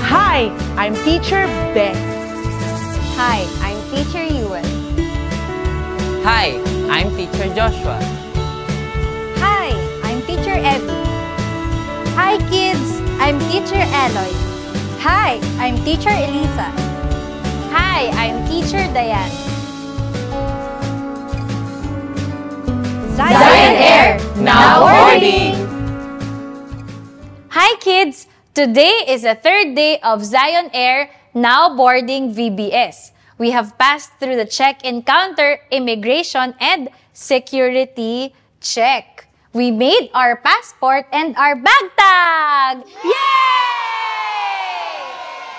Hi, I'm Teacher Beth. Hi, I'm Teacher Yuan. Hi, I'm Teacher Joshua. Hi, I'm Teacher Evie. Hi kids, I'm Teacher Eloy. Hi, I'm Teacher Elisa. Hi, I'm Teacher Diane. Zion Air, now boarding! Hi kids! Today is the third day of Zion Air, now boarding VBS. We have passed through the check-in counter, immigration, and security check. We made our passport and our bag tag! Yay!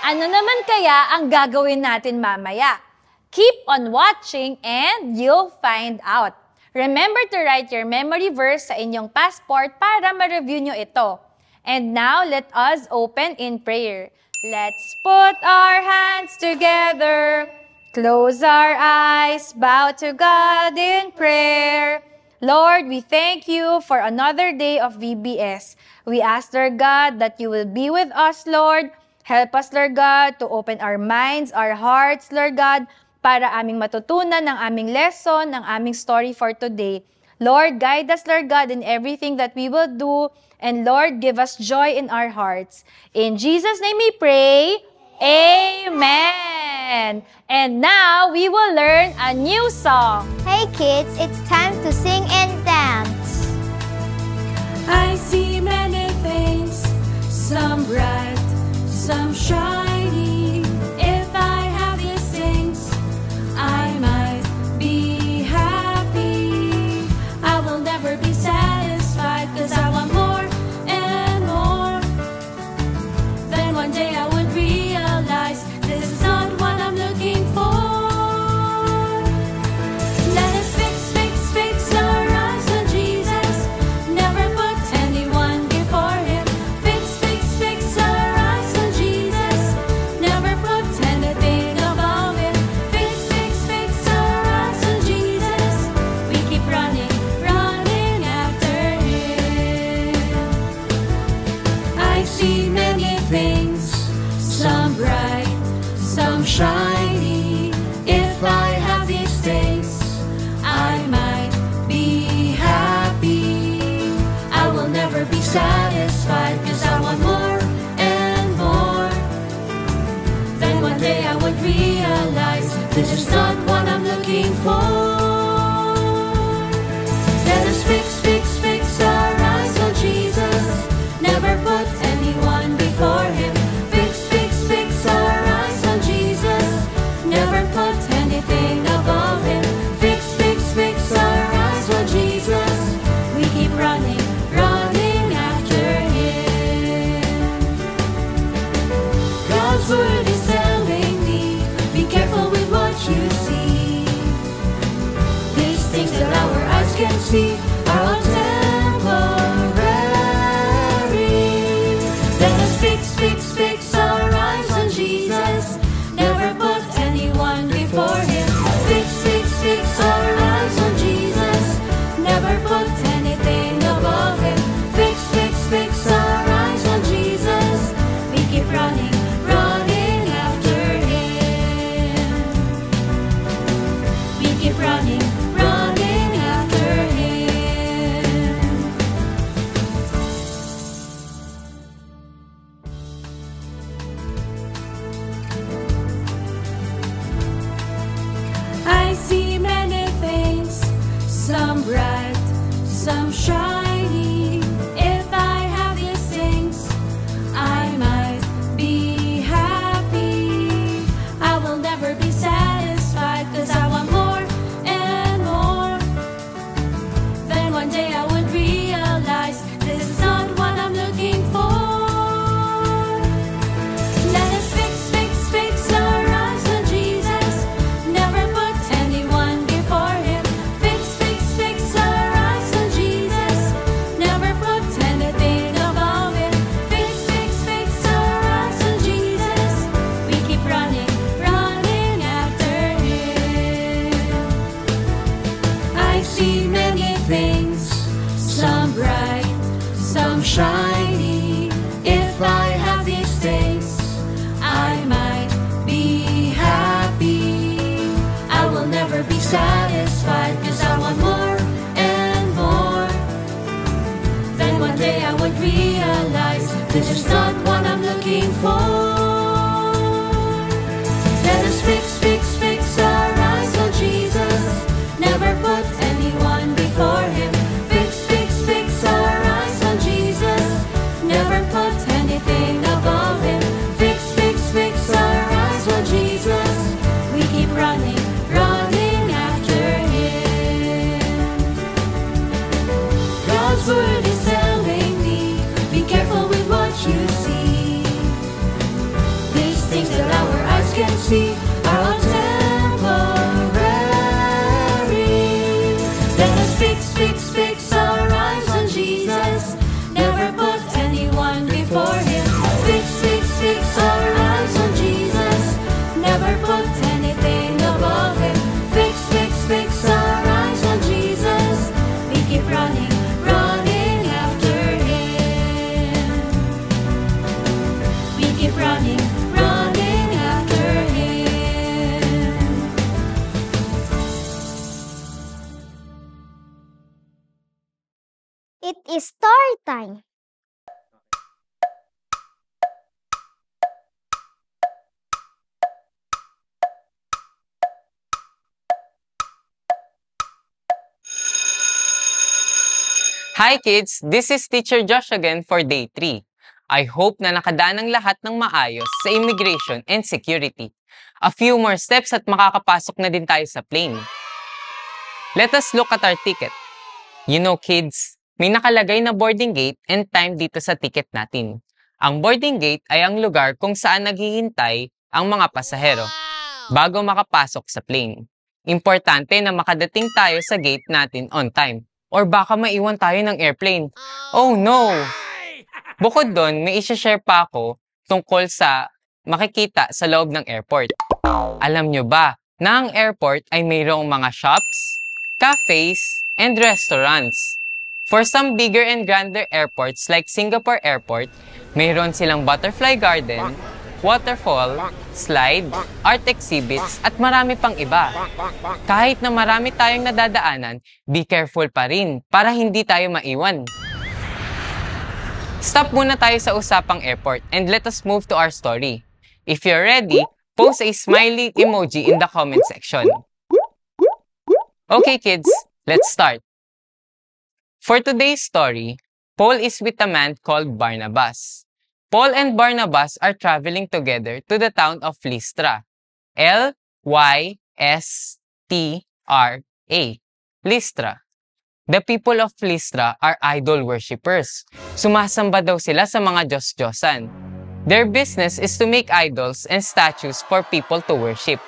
Ano naman kaya ang gagawin natin mamaya? Keep on watching and you'll find out. Remember to write your memory verse sa inyong passport para ma-review nyo ito. And now, let us open in prayer. Let's put our hands together, close our eyes, bow to God in prayer. Lord, we thank you for another day of VBS. We ask, Lord God, that you will be with us, Lord. Help us, Lord God, to open our minds, our hearts, Lord God, para aming matutunan ng aming lesson, ng aming story for today. Lord, guide us, Lord God, in everything that we will do. And Lord, give us joy in our hearts. In Jesus' name we pray. Amen. And now, we will learn a new song. Hey kids, it's time to sing and dance. I see many things, some bright, some shiny. If I have these things, I might be happy. I will never be satisfied, 'cause I want more and more. Then one day I would realize this is not what I'm looking for. Let us fix our eyes on Jesus. Never put anyone before him. Fix our eyes on Jesus. Never put anything above him. Fix our eyes on Jesus. We keep running after him. I see many things, some bright, some shiny. If I have these things, I might be happy. I will never be satisfied, 'cause I want more and more. Then one day I would realize this is not what I'm looking for. Let us fix our eyes on Jesus. Never put anyone before him. Fix our eyes on Jesus. Never put anything above him. Fix our eyes on Jesus. We keep running after him. God's word is telling me, be careful with what you see. These things that our eyes can see are all temporary. Let us fix our eyes on Jesus. Never put anyone before him. Fix our eyes on Jesus. Never put anything above him. Fix our eyes on Jesus. We keep running after him. We keep running after him. I see many things, some bright, some shiny. If I have these things, I might be happy. I will never be satisfied, 'cause I want more and more. Then one day I would realize this is not what I'm looking for. Let us fix our eyes on Jesus. Never put anyone before him. Fix our eyes on Jesus. Never satisfied, 'cause I want more and more. Then one day I would realize this is not what I'm looking for. Let us fix our eyes on Jesus. Never put anyone before Him. Fix our eyes on Jesus. Never put anything above Him. Fix our eyes on Jesus. We keep running after Him. God's word is telling me, be careful with what you see. These things that our eyes can see are all temporary. Let us fix our eyes on Jesus. Never put anyone before Him. Fix our eyes on Jesus. Never put anything above Him. Fix our eyes on Jesus. We keep running after Him. We keep running after Him. It is story time. Hi kids! This is Teacher Josh again for Day 3. I hope na nakadaan ang lahat ng maayos sa immigration and security. A few more steps at makakapasok na din tayo sa plane. Let us look at our ticket. You know kids, may nakalagay na boarding gate and time dito sa ticket natin. Ang boarding gate ay ang lugar kung saan naghihintay ang mga pasahero bago makapasok sa plane. Importante na makadating tayo sa gate natin on time. Or baka maiwan tayo ng airplane. Oh no! Bukod doon, may isa-share pa ako tungkol sa makikita sa loob ng airport. Alam nyo ba na ang airport ay mayroong mga shops, cafes, and restaurants? For some bigger and grander airports like Singapore Airport, mayroon silang butterfly garden, waterfall, slide, art exhibits, at marami pang iba. Kahit na marami tayong nadadaanan, be careful pa rin para hindi tayo maiwan. Stop muna tayo sa usapang airport and let us move to our story. If you're ready, post a smiley emoji in the comment section. Okay kids, let's start. For today's story, Paul is with a man called Barnabas. Paul and Barnabas are traveling together to the town of Lystra. L-Y-S-T-R-A. Lystra. The people of Lystra are idol worshippers. Sumasamba daw sila sa mga Diyos-Diyosan. Their business is to make idols and statues for people to worship.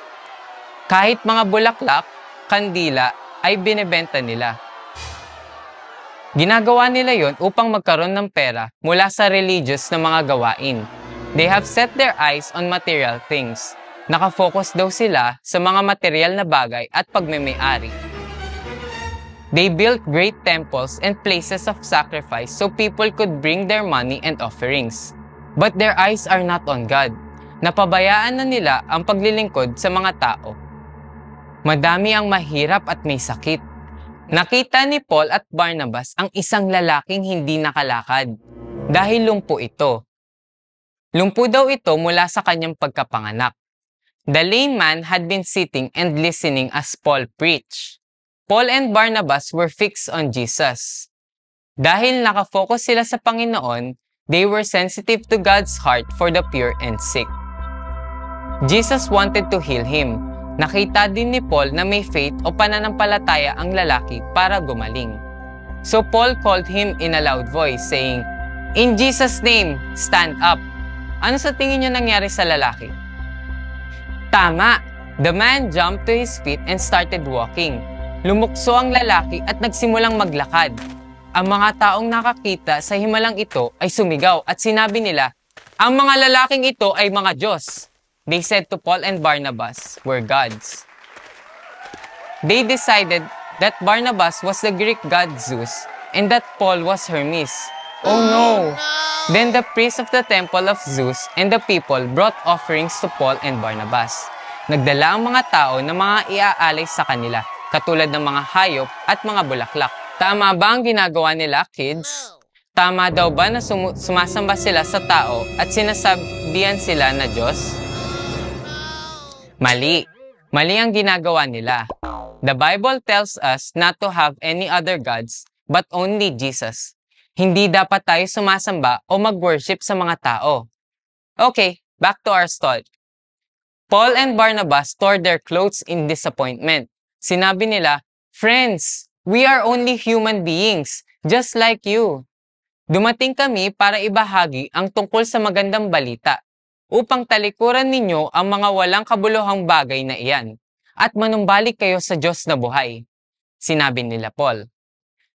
Kahit mga bulaklak, kandila ay binebenta nila. Ginagawa nila yon upang magkaroon ng pera mula sa religious na mga gawain. They have set their eyes on material things. Nakafocus daw sila sa mga material na bagay at pagmemay-ari. They built great temples and places of sacrifice so people could bring their money and offerings. But their eyes are not on God. Napabayaan na nila ang paglilingkod sa mga tao. Madami ang mahirap at may sakit. Nakita ni Paul at Barnabas ang isang lalaking hindi nakalakad dahil lumpo ito. Lumpo daw ito mula sa kanyang pagkapanganak. The lame man had been sitting and listening as Paul preached. Paul and Barnabas were fixed on Jesus. Dahil nakafocus sila sa Panginoon, they were sensitive to God's heart for the pure and sick. Jesus wanted to heal him. Nakita din ni Paul na may faith o pananampalataya ang lalaki para gumaling. So Paul called him in a loud voice saying, "In Jesus' name, stand up." Ano sa tingin niyo nangyari sa lalaki? Tama! The man jumped to his feet and started walking. Lumukso ang lalaki at nagsimulang maglakad. Ang mga taong nakakita sa himalang ito ay sumigaw at sinabi nila, "Ang mga lalaking ito ay mga Diyos." They said to Paul and Barnabas were gods. They decided that Barnabas was the Greek god Zeus and that Paul was Hermes. Oh no! Then the priest of the temple of Zeus and the people brought offerings to Paul and Barnabas. Nagdala ang mga tao ng mga iaalay sa kanila katulad ng mga hayop at mga bulaklak. Tama ba ang ginagawa nila, kids? Tama daw ba na sumasamba sila sa tao at sinasabihan sila na Diyos? Mali. Mali ang ginagawa nila. The Bible tells us not to have any other gods but only Jesus. Hindi dapat tayo sumasamba o mag-worship sa mga tao. Okay, back to our story. Paul and Barnabas tore their clothes in disappointment. Sinabi nila, "Friends, we are only human beings, just like you. Dumating kami para ibahagi ang tungkol sa magandang balita, upang talikuran ninyo ang mga walang kabuluhang bagay na iyan, at manumbalik kayo sa Diyos na buhay." Sinabi nila Paul.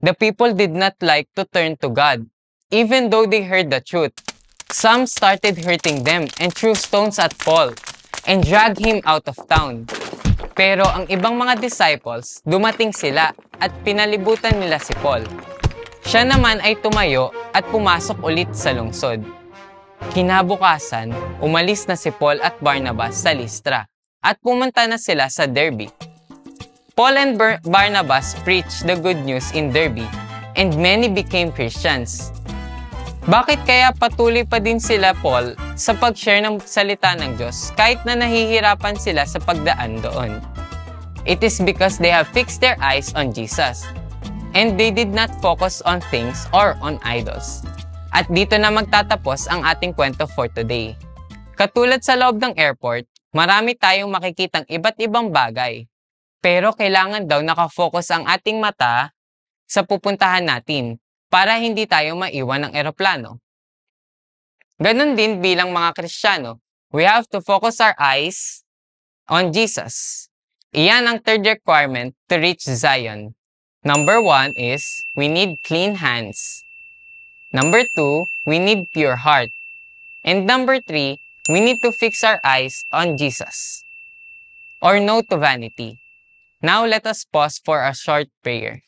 The people did not like to turn to God, even though they heard the truth. Some started hurting them and threw stones at Paul and dragged him out of town. Pero ang ibang mga disciples, dumating sila at pinalibutan nila si Paul. Siya naman ay tumayo at pumasok ulit sa lungsod. Kinabukasan, umalis na si Paul at Barnabas sa Lystra at pumunta na sila sa Derbe. Paul and Barnabas preached the good news in Derbe, and many became Christians. Bakit kaya patuloy pa din sila, Paul, sa pag-share ng salita ng Diyos kahit na nahihirapan sila sa pagdaan doon? It is because they have fixed their eyes on Jesus, and they did not focus on things or on idols. At dito na magtatapos ang ating kwento for today. Katulad sa loob ng airport, marami tayong makikitang iba't ibang bagay. Pero kailangan daw nakafocus ang ating mata sa pupuntahan natin para hindi tayo maiwan ng eroplano. Ganon din bilang mga Kristiyano, we have to focus our eyes on Jesus. Iyan ang third requirement to reach Zion. Number 1 is, we need clean hands. Number 2, we need pure heart. And number 3, we need to fix our eyes on Jesus. Or no to vanity. Now let us pause for a short prayer.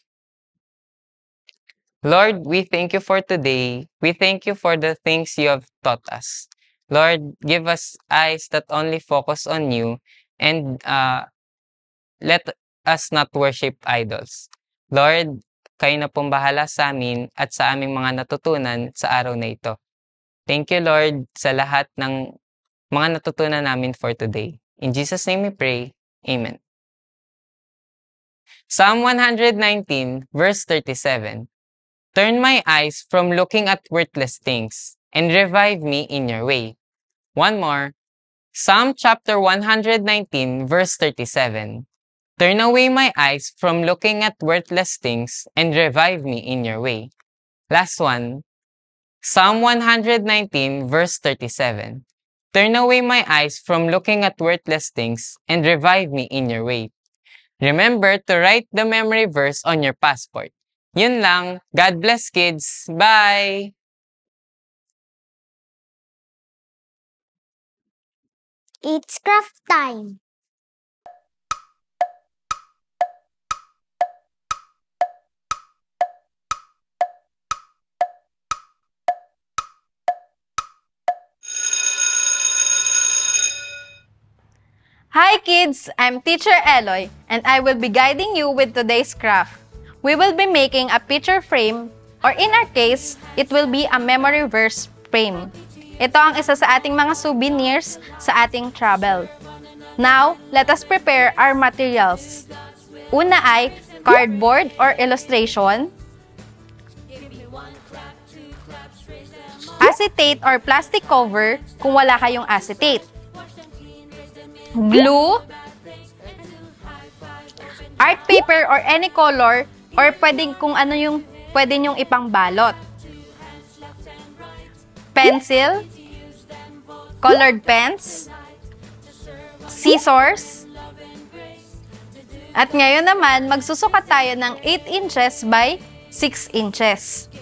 Lord, we thank you for today. We thank you for the things you have taught us. Lord, give us eyes that only focus on you, and let us not worship idols. Lord, kayo na pong bahala sa amin at sa aming mga natutunan sa araw na ito. Thank you, Lord, sa lahat ng mga natutunan namin for today. In Jesus' name we pray. Amen. Psalm 119, verse 37. Turn my eyes from looking at worthless things, and revive me in your way. One more. Psalm chapter 119, verse 37. Turn away my eyes from looking at worthless things, and revive me in your way. Last one. Psalm 119, verse 37. Turn away my eyes from looking at worthless things, and revive me in your way. Remember to write the memory verse on your passport. Yun lang. God bless, kids. Bye! It's craft time. Hi kids! I'm Teacher Eloy, and I will be guiding you with today's craft. We will be making a picture frame, or in our case, it will be a memory verse frame. Ito ang isa sa ating mga souvenirs sa ating travel. Now, let us prepare our materials. Una ay cardboard or illustration, acetate or plastic cover kung wala kayong acetate, glue, art paper or any color, or pwedeng kung ano yung pwede nyong ipangbalot, pencil, colored pens, scissors, at ngayon naman magsusukat tayo ng 8 inches by 6 inches.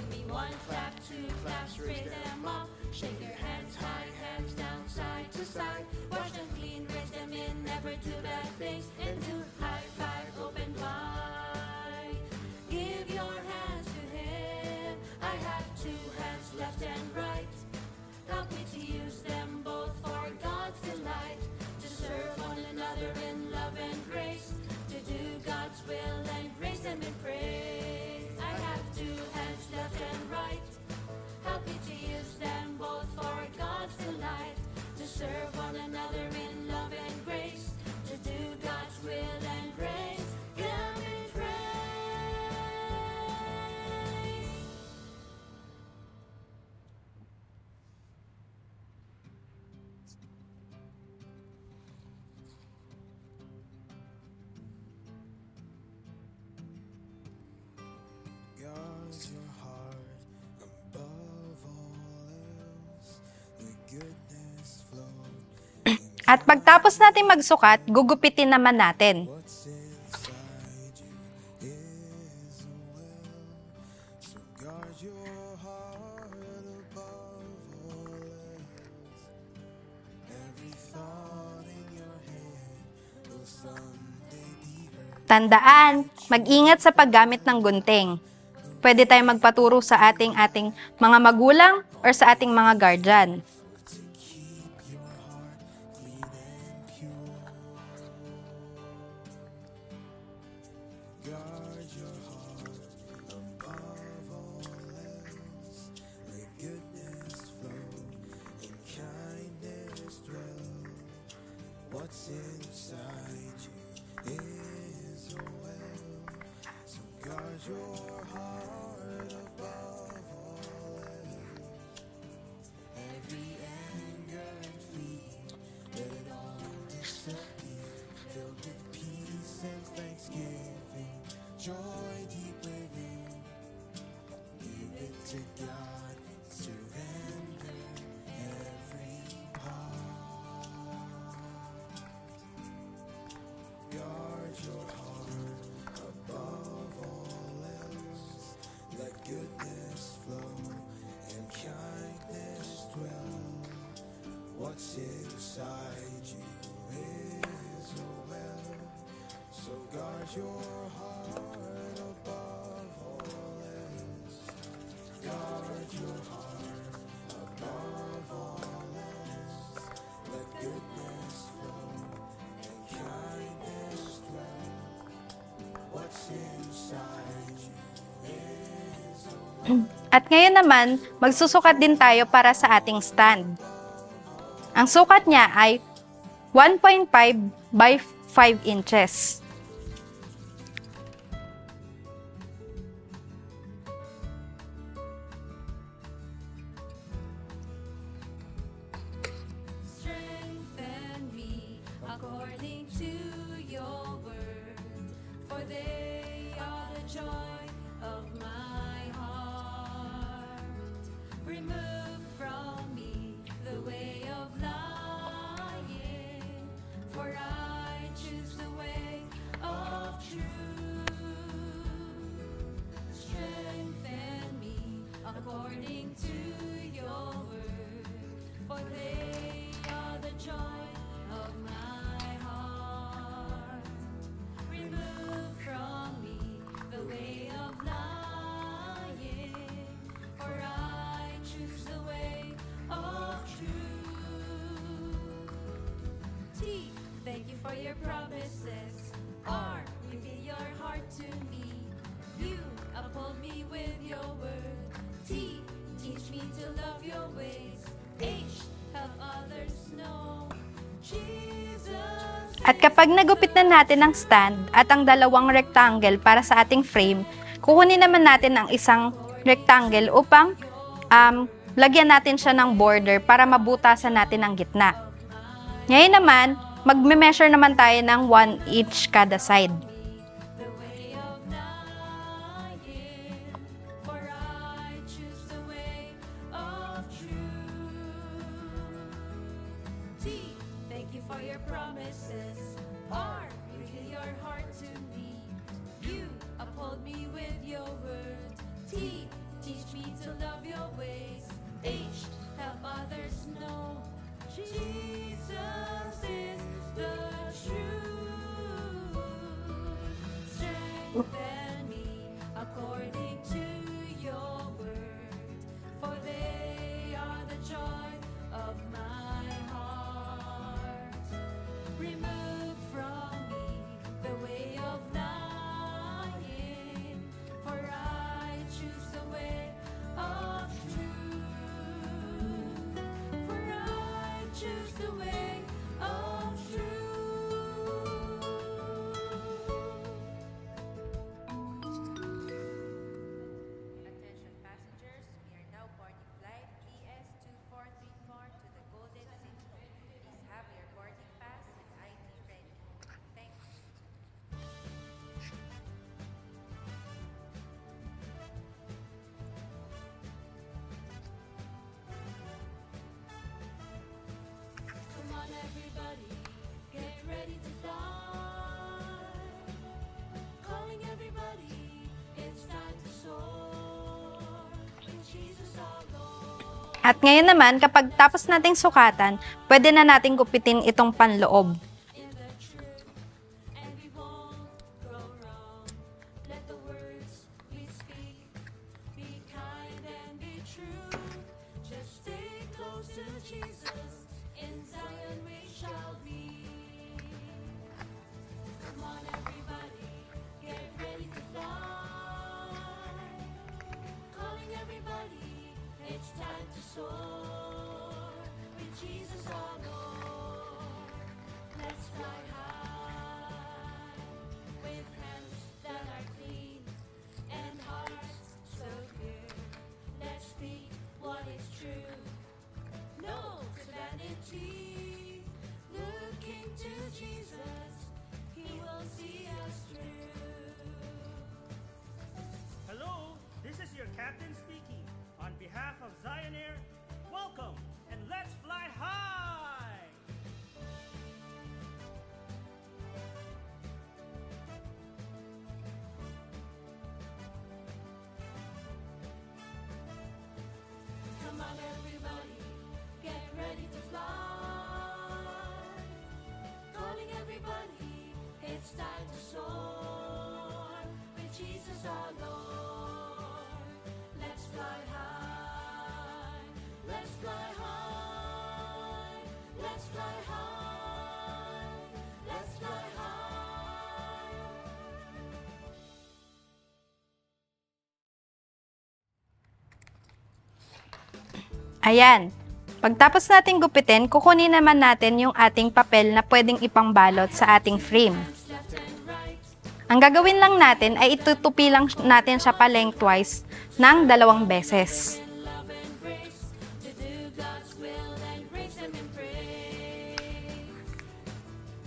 God's will. At pagtapos natin magsukat, gugupitin naman natin. Tandaan, mag-ingat sa paggamit ng gunting. Pwede tayong magpaturo sa ating mga magulang or sa ating mga guardian. At ngayon naman, magsusukat din tayo para sa ating stand. Ang sukat niya ay 1.5 by 5 inches. Strengthen me according to your word, for they are the joy of my heart. Remove from me the way of lying, for I choose the way of truth. Strengthen me according to your word, for they are the joy of my heart. Remove from me the way of lying, for I choose the way of truth. T, thank you for your promises. R, reveal your heart to me. U, uphold me with your word. T, teach me to love your ways. H, help others know Jesus. At kapag nagupit na natin ang stand at ang dalawang rectangle para sa ating frame, kukunin naman natin ang isang rectangle upang lagyan natin siya ng border para mabutasan natin ang gitna. Ngayon naman, magme-measure naman tayo ng 1 each kada side. The way of lying, for I choose the way of truth. T, thank you for your promises. R, reveal your heart to me. U, uphold me with your word. T, teach me to love your ways. H, help others know Jesus is the truth. Strengthen me according to your word, for they are the joy of my heart. Remove from me the way of lying, for I choose the way of truth. For I choose the way of truth. At ngayon naman, kapag tapos nating sukatan, pwede na nating gupitin itong panloob. Hello, this is your captain speaking. On behalf of Zion Air, welcome and let's fly high! Come on everybody, get ready to fly. Calling everybody, it's time to soar. With Jesus our Lord, let's fly high. Let's fly high. Let's fly high. Let's fly high. Ayan. Pagtapos nating gupitin, kukunin naman natin yung ating papel na pwedeng ipangbalot sa ating frame. Ang gagawin lang natin ay itutupi lang natin siya pa lengthwise ng 2 beses.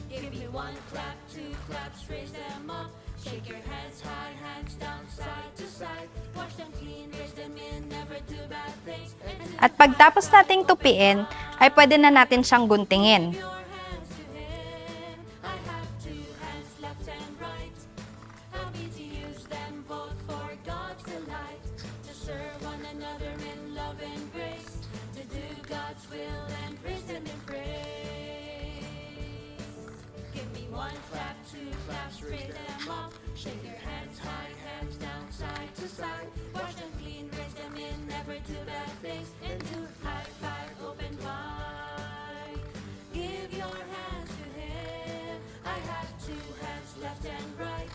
Give me one clap, two claps, raise them up. Shake your hands high, hands down, side to side. Wash them clean, raise them in, never do bad things. At pagtapos nating tupiin, ay pwede na natin siyang guntingin. Your hands to him. I have two hands, left and right. Help me to use them both for God's delight. To serve one another in love and grace. To do God's will and praise Him in praise. Give me one clap, two claps, raise them up. Shake your hands high, hands down, side to side. Wash them clean, raise them in, never do bad things. And do high five, open wide. Give your hands to Him. I have two hands, left and right.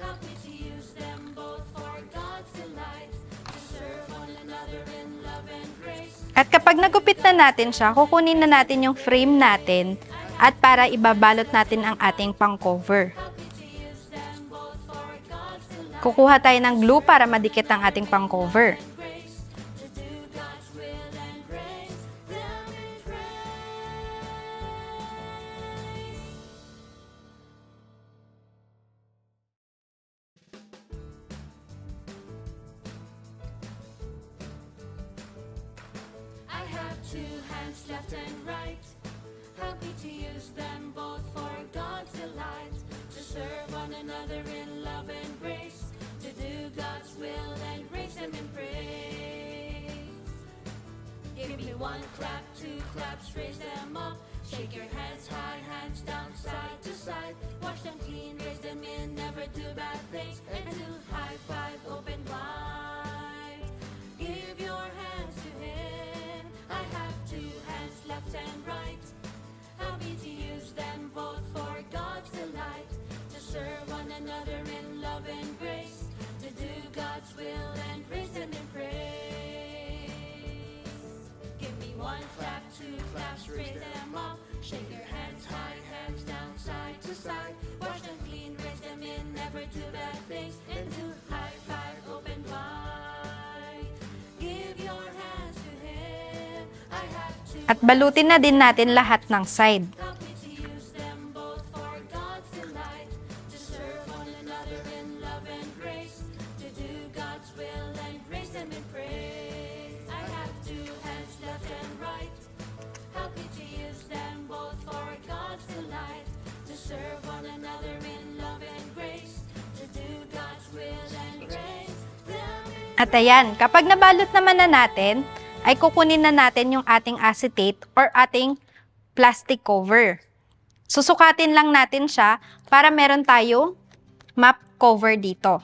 Help me to use them both for God's delight. To serve one another in love and grace. At kapag nagupit na natin siya, kukunin na natin yung frame natin at para ibabalot natin ang ating pang-cover. Help me to use them both for God's delight. Kukuha tayo ng glue para madikit ang ating pang-cover. Grace. To do God's will and praise them in praise. I have two hands, left and right. Help me to use them both for God's delight. To serve one another in love and grace. To do God's will and raise Him in praise. Give me one clap, two claps, raise them up. Shake your hands high, hands down, side to side. Wash them clean, raise them in, never do bad things. And do high five, open wide. Give your hands to Him. I have two hands, left and right. Help me to use them both for God's delight. To serve one another in love and grace. To do God's will and praise Him in praise. Give me one clap, two claps, raise them up. Shake your hands high, hands down, side to side. Wash them clean, raise them in, never do bad things. And do high five, open wide. Give your hands to Him. I have two. At balutin na din natin lahat ng side. Help me to use them both for God's delight. To serve one another in love and grace. To do God's will and praise Him in praise. I have two hands, left and right. Help me to use them both for God's delight. To serve one another in love and grace. To do God's will and praise them in At ayan, kapag nabalot naman na natin, ay kukunin na natin yung ating acetate or ating plastic cover. Susukatin lang natin siya para meron tayong map cover dito.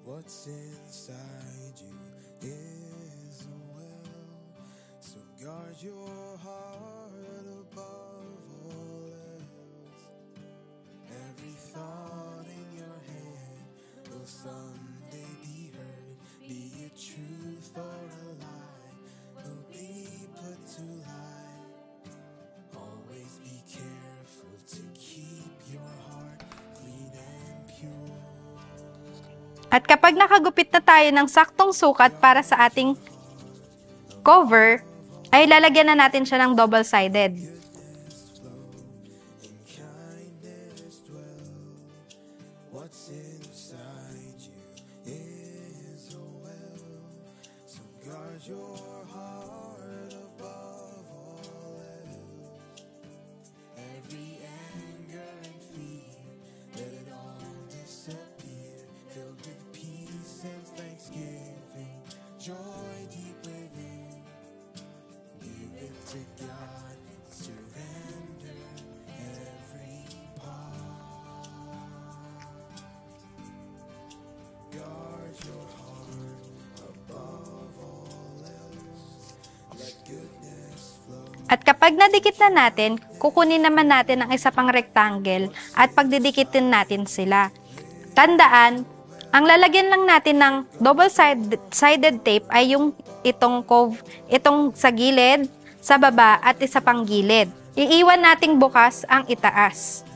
What's inside you is a well, so guard your heart above all else. Every thought in your head will someday be heard, be it truth or a lie, will be put to light. Always be careful to keep your heart clean and pure. At kapag nakagupit na tayo ng saktong sukat para sa ating cover, ay lalagyan na natin siya ng double-sided. Joy deep within, give it to God, surrender every part. Guard your heart above all else, let goodness flow. At kapag nadikit na natin, kukunin naman natin ang isa pang rectangle at pagdidikitin natin sila. Tandaan, ang lalagyan lang natin ng double-sided tape ay yung itong sa gilid, sa baba at isa pang gilid. Iiwan nating bukas ang itaas.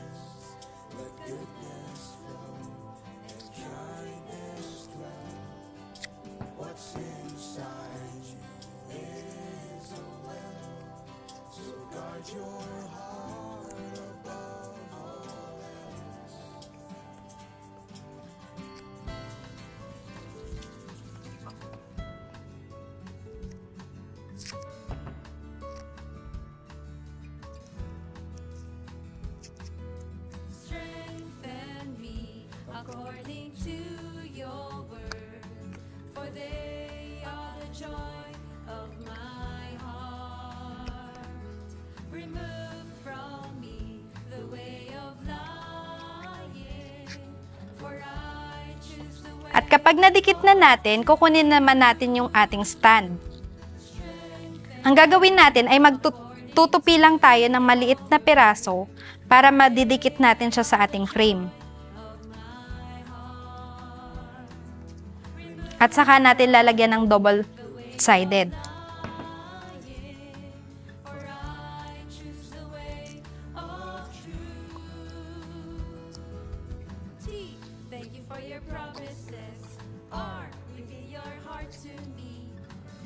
Strengthen me according to your word, for they are the joy of my heart. Remove from me the way of lying, for I choose the way. At kapag nadikit na natin, kukunin naman natin yung ating stand. Ang gagawin natin ay magtutupi lang tayo ng maliit na piraso para madidikit natin siya sa ating frame. At saka natin lalagyan ng double-sided. Thank you for your promises. R, reveal your heart to me.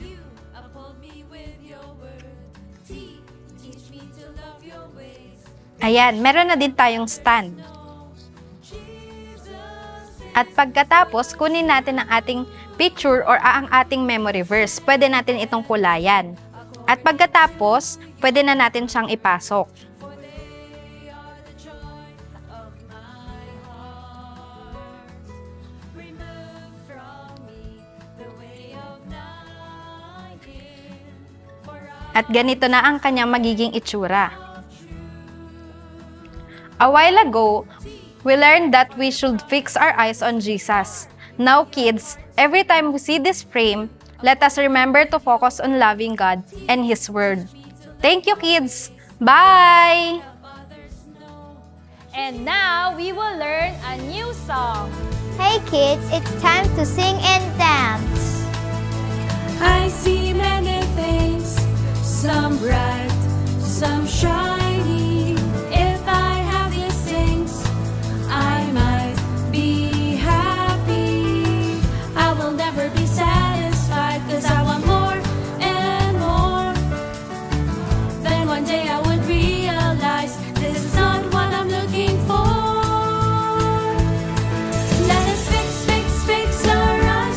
U, uphold me with your word. T, teach me to love your ways. Ayan, meron na din tayong stand. At pagkatapos, kunin natin ang ating picture or ang ating memory verse. Pwede natin itong kulayan. At pagkatapos, pwede na natin siyang ipasok. For they are the joy of my heart. Remove from me the way of lying, for I At ganito na ang kanyang magiging itsura. A while ago, we learned that we should fix our eyes on Jesus. Now, kids, every time we see this frame, let us remember to focus on loving God and His Word. Thank you, kids! Bye! And now, we will learn a new song. Hey kids, it's time to sing and dance. I see many things, some bright, some shiny. If I have these things, I might be happy. I will never be satisfied, 'cause I want more and more. Then one day I would realize this is not what I'm looking for. Let us fix our eyes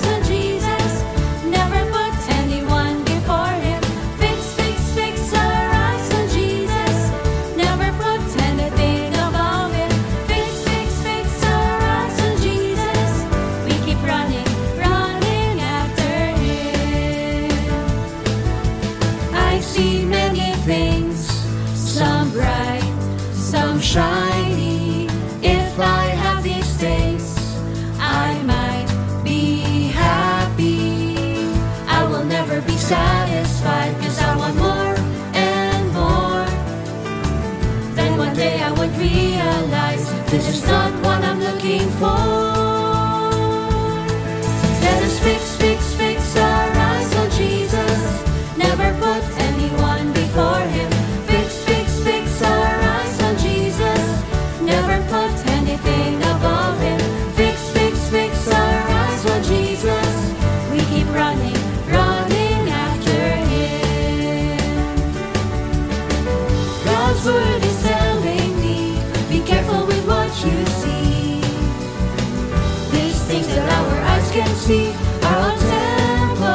can see are all temporary.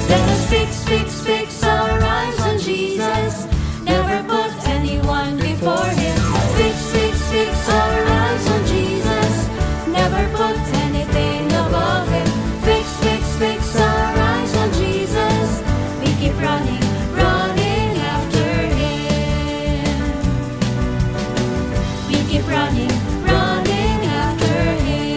Let us fix our eyes on Jesus. Never put anyone before Him. Fix our eyes on Jesus. Never put anything above Him. Fix our eyes on Jesus. We keep running after Him. We keep running after Him.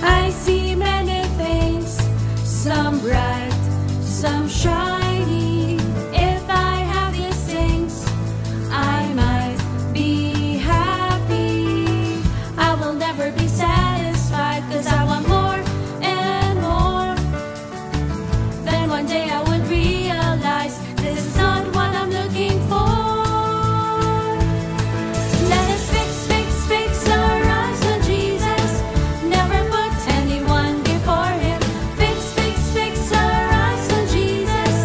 I see many things, some bright, some shiny. If I have these things, I might be happy. I will never be satisfied, 'cause I want more and more. Then one day I would realize this is not what I'm looking for. Let us fix our eyes on Jesus. Never put anyone before Him. Fix our eyes on Jesus.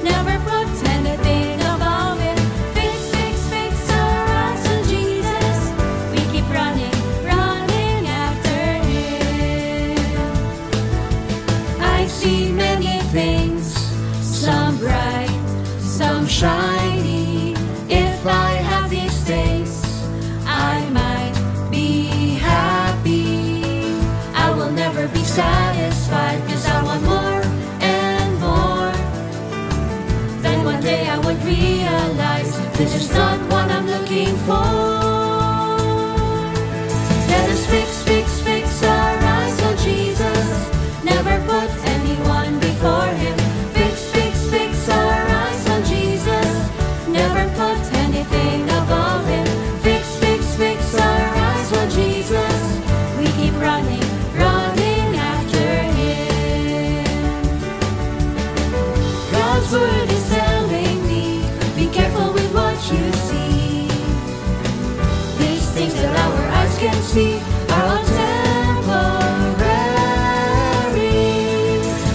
Never put anything above Him. Fix our eyes on Jesus. We keep running after Him. I see many things, some bright, some shiny. If I have these things, I might be happy. I will never be satisfied, 'cause I want more and more. Then one day I would realize this is not what I'm looking for. Let us fix our eyes on Jesus. Never put anyone before Him. Fix our eyes on Jesus. Never put anything above Him. Fix our eyes on Jesus. We keep running after Him. God's word is telling me, be careful with what you see. These things that our eyes can see are all temporary.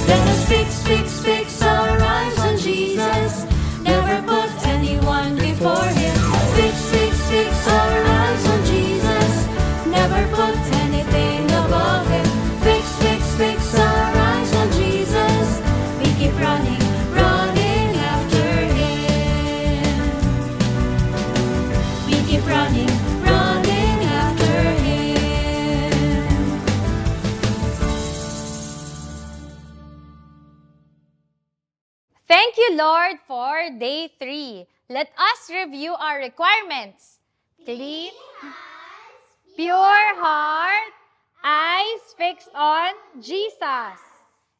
Let us fix our eyes on Jesus. Never put anyone before Him. Fix our eyes on Jesus. Never put anything above Him. Fix our eyes on Jesus. We keep running after Him. We keep running after Him. Thank you, Lord, for day 3. Let us review our requirements. Clean, pure heart, eyes fixed on Jesus.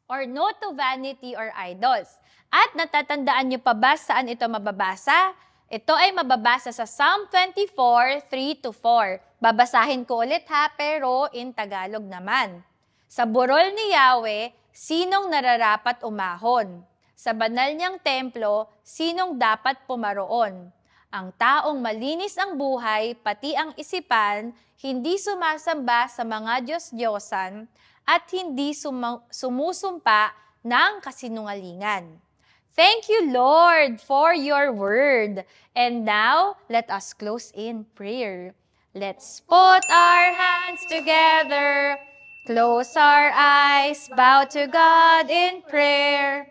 Or no to vanity or idols. At natatandaan nyo pa ba saan ito mababasa? Ito ay mababasa sa Psalm 24, 3-4. Babasahin ko ulit ha, pero in Tagalog naman. Sa burol ni Yahweh, sinong nararapat umahon? Sa banal niyang templo, sinong dapat pumaroon? Ang taong malinis ang buhay, pati ang isipan, hindi sumasamba sa mga Diyos-Diyosan, at hindi sumusumpa ng kasinungalingan. Thank you, Lord, for your word. And now, let us close in prayer. Let's put our hands together, close our eyes, bow to God in prayer.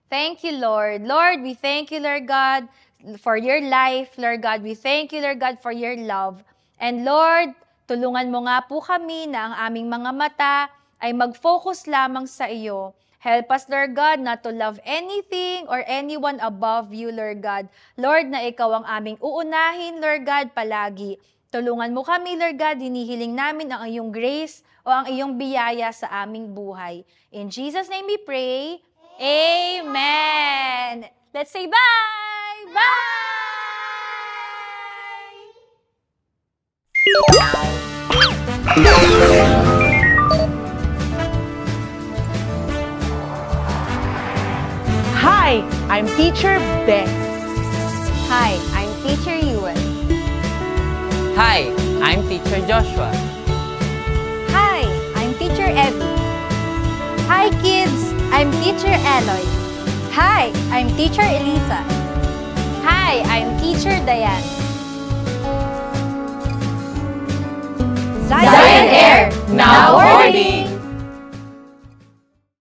Thank you, Lord. Lord, we thank you, Lord God, for your life. Lord God, we thank you, Lord God, for your love. And Lord, tulungan mo nga po kami na ang aming mga mata ay mag-focus lamang sa iyo. Help us, Lord God, not to love anything or anyone above you, Lord God. Lord, na ikaw ang aming uunahin, Lord God, palagi. Tulungan mo kami, Lord God, hinihiling namin ang iyong grace o ang iyong biyaya sa aming buhay. In Jesus' name we pray. Amen. Let's say bye. Bye. Hi, I'm Teacher Beth. Hi, I'm Teacher Yuan. Hi, I'm Teacher Joshua. Hi, I'm Teacher Evie. Hi, kids. I'm Teacher Eloy. Hi, I'm Teacher Elisa. Hi, I'm Teacher Diane. Zion Air, now boarding!